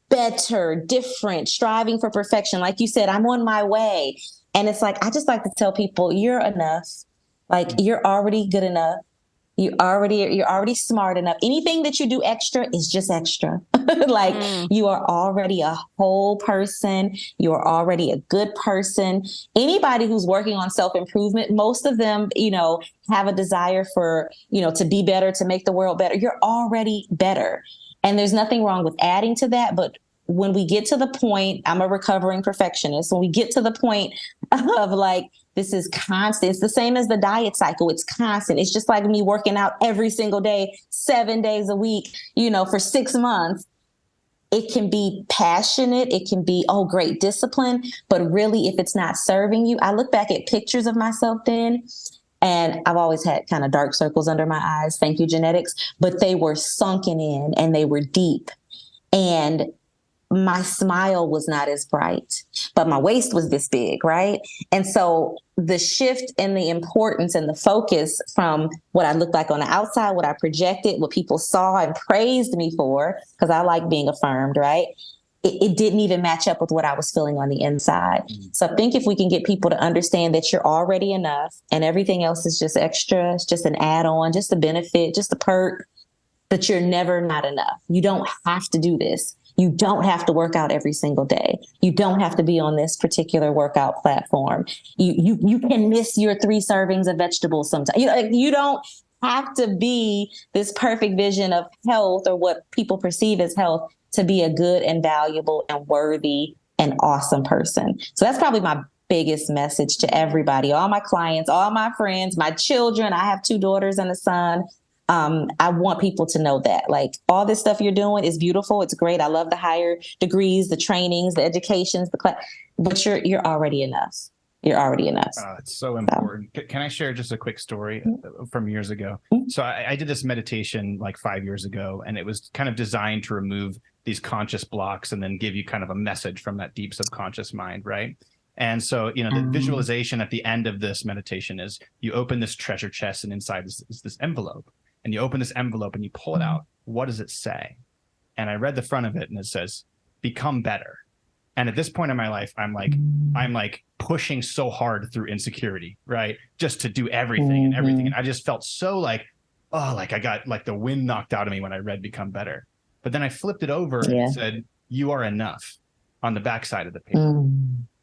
better, different, striving for perfection. Like you said, I'm on my way. And it's like, I just like to tell people, you're enough. Like, you're already good enough. You're already smart enough. Anything that you do extra is just extra. You are already a whole person. You're already a good person. Anybody who's working on self-improvement, most of them, have a desire for, to be better, to make the world better. You're already better. And there's nothing wrong with adding to that. But when we get to the point, I'm a recovering perfectionist. When we get to the point of this is constant, it's the same as the diet cycle. It's constant. It's just like me working out every single day, 7 days a week, for 6 months. It can be passionate. It can be, great discipline. But really, if it's not serving you, I look back at pictures of myself then, and I've always had kind of dark circles under my eyes. Thank you, genetics. But they were sunken in and they were deep. And my smile was not as bright, but my waist was this big, right? And so the shift in the importance and the focus from what I looked like on the outside, what I projected, what people saw and praised me for, because I like being affirmed, right? It didn't even match up with what I was feeling on the inside. So I think if we can get people to understand that you're already enough and everything else is just extra, it's just an add-on, just a benefit, just a perk, that you're never not enough. You don't have to do this. You don't have to work out every single day. You don't have to be on this particular workout platform. You can miss your 3 servings of vegetables sometimes. You don't have to be this perfect vision of health or what people perceive as health to be a good and valuable and worthy and awesome person. So that's probably my biggest message to everybody, all my clients, all my friends, my children. I have 2 daughters and a son. I want people to know that all this stuff you're doing is beautiful. It's great. I love the higher degrees, the trainings, the educations, the class, but you're already enough. You're already enough. It's so important. Can I share just a quick story from years ago? So I did this meditation 5 years ago, and it was kind of designed to remove these conscious blocks and then give you kind of a message from that deep subconscious mind, right? And so, the visualization at the end of this meditation is you open this treasure chest, and inside is this envelope. And you open this envelope and you pull it out. What does it say? And I read the front of it, and it says, become better. And at this point in my life, I'm pushing so hard through insecurity, right? Just to do everything and everything. And I just felt so I got the wind knocked out of me when I read become better. But then I flipped it over and it said, you are enough on the backside of the paper.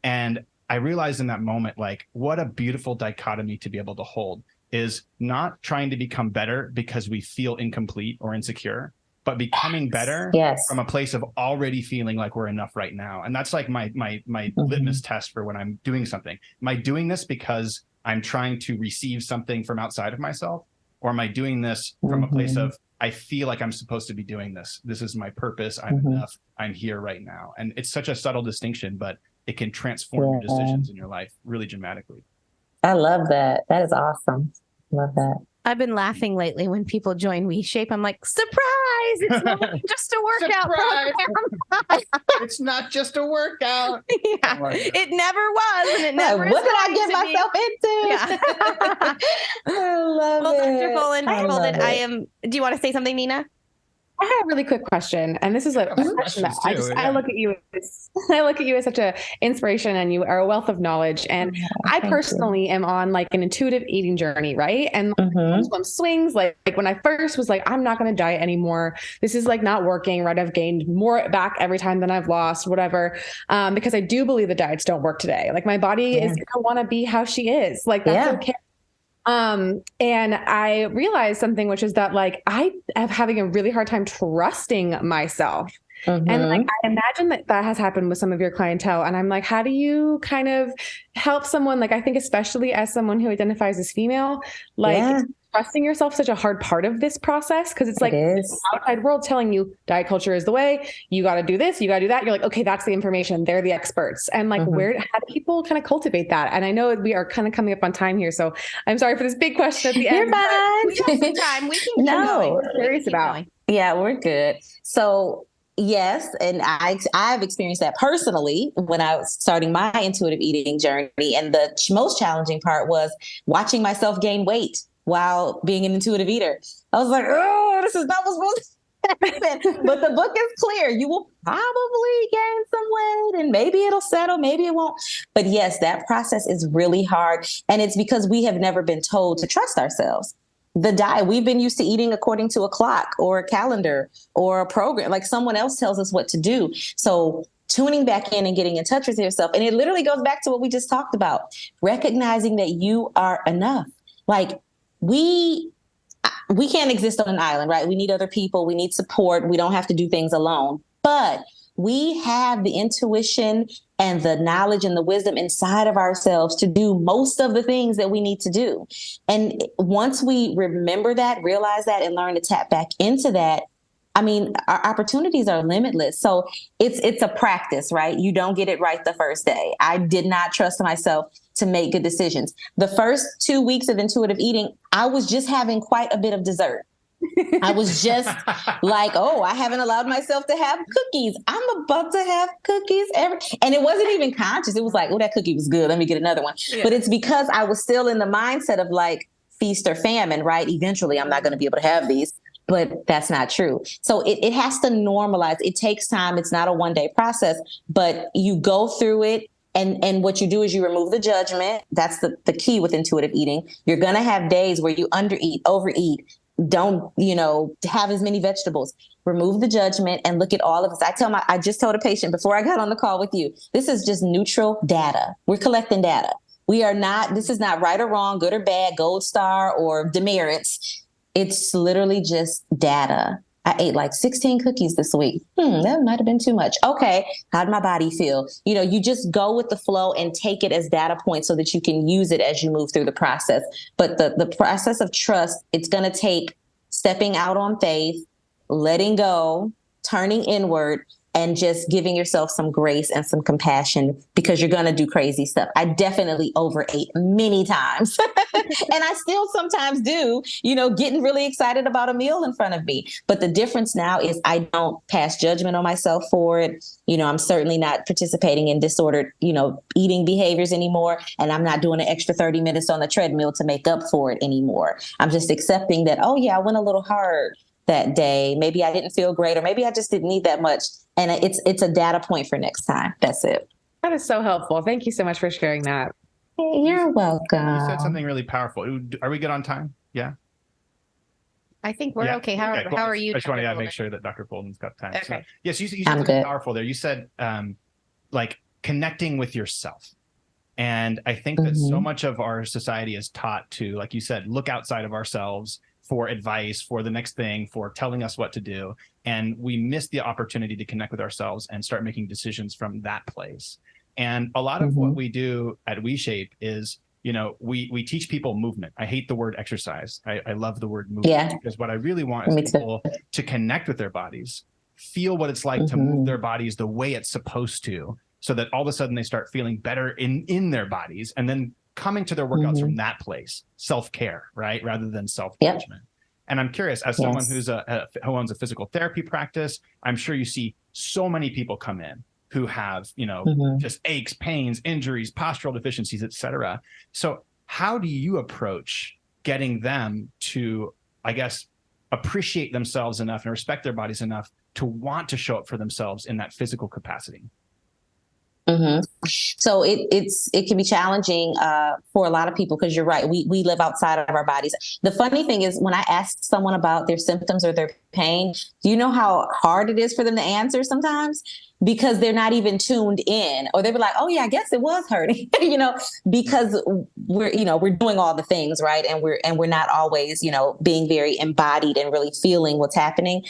And I realized in that moment, what a beautiful dichotomy to be able to hold. Is not trying to become better because we feel incomplete or insecure, but becoming better from a place of already feeling like we're enough right now. And that's my litmus test for when I'm doing something. Am I doing this because I'm trying to receive something from outside of myself? Or am I doing this from a place of, I feel like I'm supposed to be doing this. This is my purpose. I'm enough. I'm here right now. And it's such a subtle distinction, but it can transform your decisions in your life really dramatically. I love that. That is awesome. Love that. I've been laughing lately when people join WeShape. I'm like, surprise! It's not just a workout program. It's not just a workout. Yeah, it never was, and it never. What did I get myself into? I love it. Dr. Folden, do you want to say something, Nina? I have a really quick question, and this is a question that I look at you as I look at you as such a inspiration, and you are a wealth of knowledge. And I personally am on like an intuitive eating journey, right? And some swings, like when I first was like, I'm not going to diet anymore. This is like not working, right? I've gained more back every time than I've lost, whatever. Because I do believe the diets don't work today. Like my body is going to want to be how she is. Like that's okay. And I realized something, which is that like I am having a really hard time trusting myself. And like I imagine that has happened with some of your clientele. And I'm like, how do you kind of help someone? Like I think especially as someone who identifies as female, like trusting yourself is such a hard part of this process, because it's like the outside world telling you diet culture is the way, you got to do this, you got to do that. You're like, okay, that's the information, they're the experts. And like how do people kind of cultivate that? And I know we are kind of coming up on time here, so I'm sorry for this big question at the end. You're fine. We have some time. We can keep going. I'm curious about. Yeah, we're good. So yes, and I've experienced that personally when I was starting my intuitive eating journey. And the most challenging part was watching myself gain weight while being an intuitive eater. I was like, oh, this is not what's supposed to happen. But the book is clear. You will probably gain some weight and maybe it'll settle, maybe it won't. But yes, that process is really hard. And it's because we have never been told to trust ourselves. The diet, we've been used to eating according to a clock or a calendar or a program, like someone else tells us what to do. So tuning back in and getting in touch with yourself. And it literally goes back to what we just talked about, recognizing that you are enough. Like we can't exist on an island, right? We need other people. We need support. We don't have to do things alone, but we have the intuition and the knowledge and the wisdom inside of ourselves to do most of the things that we need to do. And once we remember that, realize that, and learn to tap back into that, I mean, our opportunities are limitless. So it's a practice, right? You don't get it right the first day. I did not trust myself to make good decisions. The first 2 weeks of intuitive eating, I was just having quite a bit of dessert. I was just like, oh, I haven't allowed myself to have cookies. I'm about to have cookies and it wasn't even conscious. It was like, oh, that cookie was good. Let me get another one. Yeah. But it's because I was still in the mindset of like feast or famine, right? Eventually, I'm not going to be able to have these. But that's not true. So it has to normalize. It takes time. It's not a one-day process, but you go through it. And what you do is you remove the judgment. That's the key with intuitive eating. You're going to have days where you undereat, overeat, don't, have as many vegetables. Remove the judgment and look at all of this. I just told a patient before I got on the call with you, this is just neutral data. We're collecting data. This is not right or wrong, good or bad, gold star or demerits. It's literally just data. I ate like 16 cookies this week. That might have been too much. Okay. How'd my body feel? You just go with the flow and take it as data points so that you can use it as you move through the process. But the process of trust, it's going to take stepping out on faith, letting go, turning inward, and just giving yourself some grace and some compassion, because you're going to do crazy stuff. I definitely overate many times. And I still sometimes do, getting really excited about a meal in front of me. But the difference now is I don't pass judgment on myself for it. I'm certainly not participating in disordered, eating behaviors anymore. And I'm not doing an extra 30 minutes on the treadmill to make up for it anymore. I'm just accepting that, oh yeah, I went a little hard that day. Maybe I didn't feel great, or maybe I just didn't need that much. And it's a data point for next time. That's it. That is so helpful. Thank you so much for sharing that. Hey, you're welcome. You said something really powerful. Are we good on time? Yeah. I think we're okay. How are you? I just want to make sure that Dr. Folden's got time. Okay. So, yes, you said something powerful there. You said like connecting with yourself. And I think that so much of our society is taught to, like you said, look outside of ourselves for advice, for the next thing, for telling us what to do. And we miss the opportunity to connect with ourselves and start making decisions from that place. And a lot of what we do at WeShape is, we teach people movement. I hate the word exercise. I love the word movement, because what I really want is people to connect with their bodies, feel what it's like to move their bodies the way it's supposed to, so that all of a sudden they start feeling better in their bodies, and then coming to their workouts from that place, self-care, right? Rather than self-judgment. And I'm curious, as someone who owns a physical therapy practice, I'm sure you see so many people come in who have, just aches, pains, injuries, postural deficiencies, et cetera. So how do you approach getting them to, I guess, appreciate themselves enough and respect their bodies enough to want to show up for themselves in that physical capacity. Mm-hmm. So it can be challenging for a lot of people, because you're right. We live outside of our bodies. The funny thing is, when I ask someone about their symptoms or their pain, do you know how hard it is for them to answer sometimes? Because they're not even tuned in, or they'll be like, "Oh yeah, I guess it was hurting," because we're doing all the things right, and we're not always being very embodied and really feeling what's happening.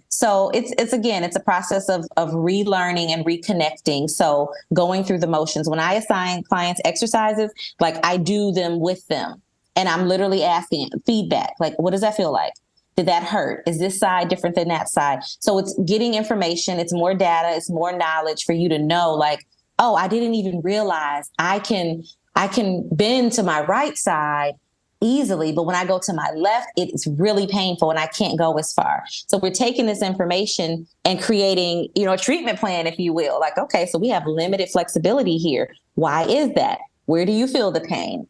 So it's a process of relearning and reconnecting. So going through the motions. When I assign clients exercises, like I do them with them, and I'm literally asking feedback, like, what does that feel like? Did that hurt? Is this side different than that side? So it's getting information. It's more data. It's more knowledge for you to know, like, oh, I didn't even realize I can bend to my right side easily, but when I go to my left, it's really painful and I can't go as far. So we're taking this information and creating, a treatment plan, if you will. Like, okay, so we have limited flexibility here. Why is that? Where do you feel the pain?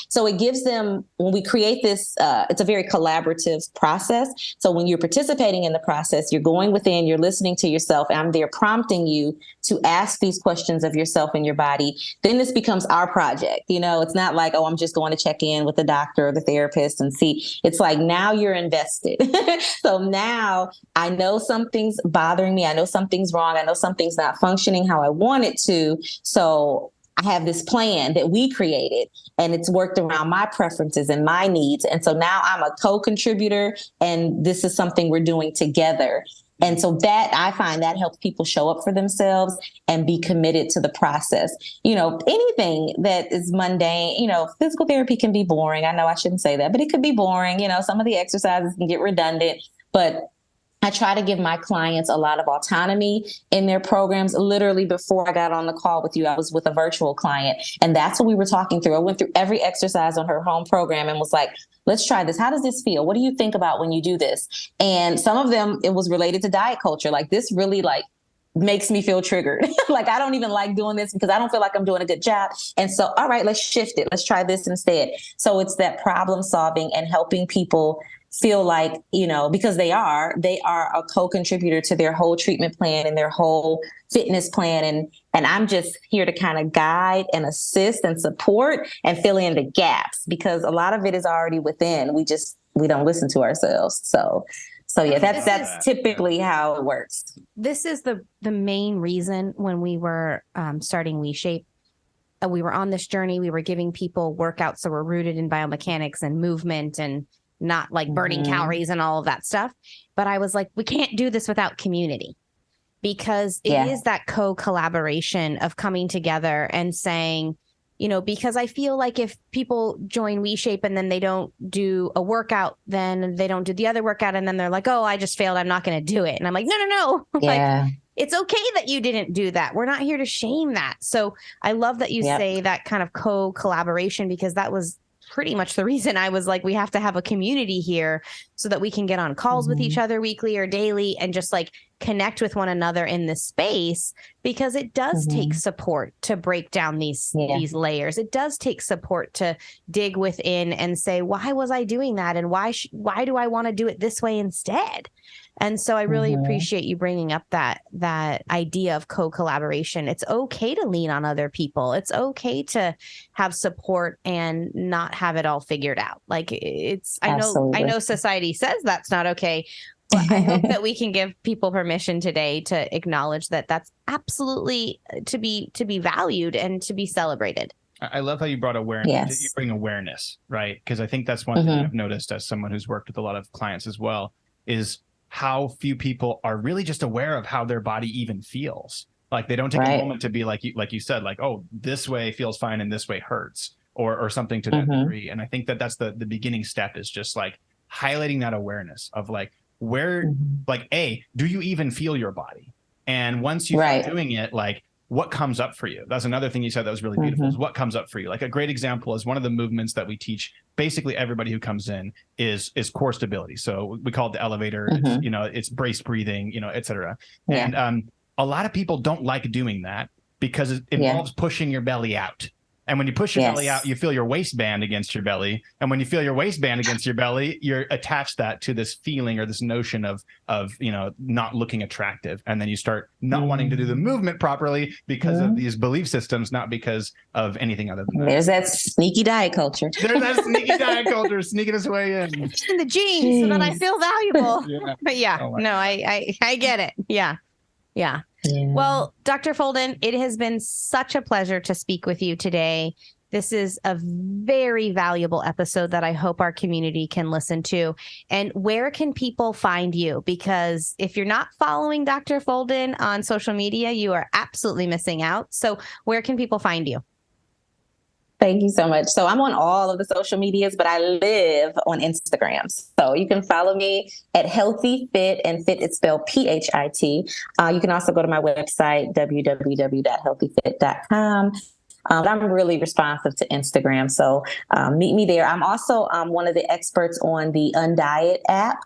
So it gives them, when we create this, it's a very collaborative process. So when you're participating in the process, you're going within, you're listening to yourself, and I'm there prompting you to ask these questions of yourself and your body. Then this becomes our project. It's not like, oh, I'm just going to check in with the doctor or the therapist and see. It's like, now you're invested. So now I know something's bothering me. I know something's wrong. I know something's not functioning how I want it to. So I have this plan that we created, and it's worked around my preferences and my needs. And so now I'm a co-contributor, and this is something we're doing together. And so that, I find that helps people show up for themselves and be committed to the process. Anything that is mundane, physical therapy can be boring. I know I shouldn't say that, but it could be boring. Some of the exercises can get redundant, but I try to give my clients a lot of autonomy in their programs. Literally, before I got on the call with you, I was with a virtual client, and that's what we were talking through. I went through every exercise on her home program and was like, let's try this. How does this feel? What do you think about when you do this? And some of them, it was related to diet culture. Like, this really makes me feel triggered. Like, I don't even like doing this because I don't feel like I'm doing a good job. And so, all right, let's shift it. Let's try this instead. So it's that problem solving and helping people feel like, because they are a co-contributor to their whole treatment plan and their whole fitness plan. And I'm just here to kind of guide and assist and support and fill in the gaps, because a lot of it is already within. We don't listen to ourselves. So yeah, that's typically how it works. This is the main reason when we were starting WeShape. We were on this journey. We were giving people workouts that were rooted in biomechanics and movement and not like burning calories and all of that stuff. But I was like, we can't do this without community, because it is that co-collaboration of coming together and saying, because I feel like if people join WeShape and then they don't do a workout, then they don't do the other workout, and then they're like, oh, I just failed, I'm not going to do it. And I'm like, no. Yeah. Like, it's okay that you didn't do that. We're not here to shame that. So I love that you say that kind of co-collaboration, because that was pretty much the reason I was like, we have to have a community here so that we can get on calls with each other weekly or daily and just like connect with one another in this space, because it does take support to break down these layers. It does take support to dig within and say, why was I doing that? And why do I want to do it this way instead? And so I really appreciate you bringing up that idea of co-collaboration. It's okay to lean on other people. It's okay to have support and not have it all figured out. Like, I know society says that's not okay, but I hope that we can give people permission today to acknowledge that that's absolutely to be valued and to be celebrated. I love how you brought awareness. Yes. You bring awareness, right? Because I think that's one thing I've noticed as someone who's worked with a lot of clients as well, is how few people are really just aware of how their body even feels. Like, they don't take a moment to be like you said, like, oh, this way feels fine and this way hurts, or something to that degree. And I think that's the beginning step, is just like highlighting that awareness of like, where, like, do you even feel your body? And once you start doing it, like, what comes up for you? That's another thing you said that was really beautiful, is what comes up for you. Like, a great example is one of the movements that we teach basically everybody who comes in is core stability. So we call it the elevator. It's, it's brace breathing, et cetera. And a lot of people don't like doing that because it involves pushing your belly out. And when you push your Yes. belly out, you feel your waistband against your belly. And when you feel your waistband against your belly, you're attached that to this feeling or this notion of not looking attractive. And then you start not wanting to do the movement properly because of these belief systems, not because of anything other than that. There's that sneaky diet culture. There's that sneaky diet culture sneaking its way in. In the jeans so that I feel valuable. Yeah. But yeah, Oh my no, I get it. Yeah. Yeah. Yeah. Well, Dr. Folden, it has been such a pleasure to speak with you today. This is a very valuable episode that I hope our community can listen to. And where can people find you? Because if you're not following Dr. Folden on social media, you are absolutely missing out. So where can people find you? Thank you so much. So I'm on all of the social medias, but I live on Instagram. So you can follow me at Healthy Fit, and fit is spelled PHIT. You can also go to my website, www.healthyfit.com. I'm really responsive to Instagram. So meet me there. I'm also one of the experts on the Undiet app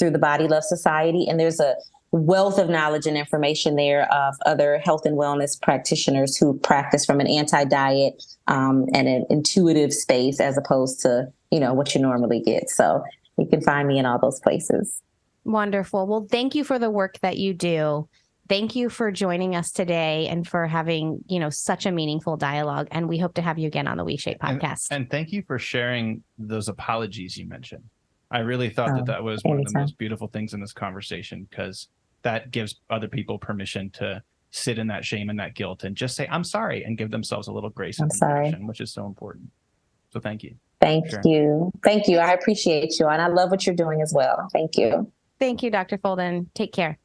through the Body Love Society. And there's a wealth of knowledge and information there of other health and wellness practitioners who practice from an anti-diet and an intuitive space as opposed to, what you normally get. So you can find me in all those places. Wonderful. Well, thank you for the work that you do. Thank you for joining us today and for having, such a meaningful dialogue. And we hope to have you again on the We Shape podcast. And thank you for sharing those apologies you mentioned. I really thought that was one of the most beautiful things in this conversation, because that gives other people permission to sit in that shame and that guilt and just say, I'm sorry, and give themselves a little grace and compassion, which is so important. So thank you. Thank you. Thank you. I appreciate you. And I love what you're doing as well. Thank you. Thank you, Dr. Folden. Take care.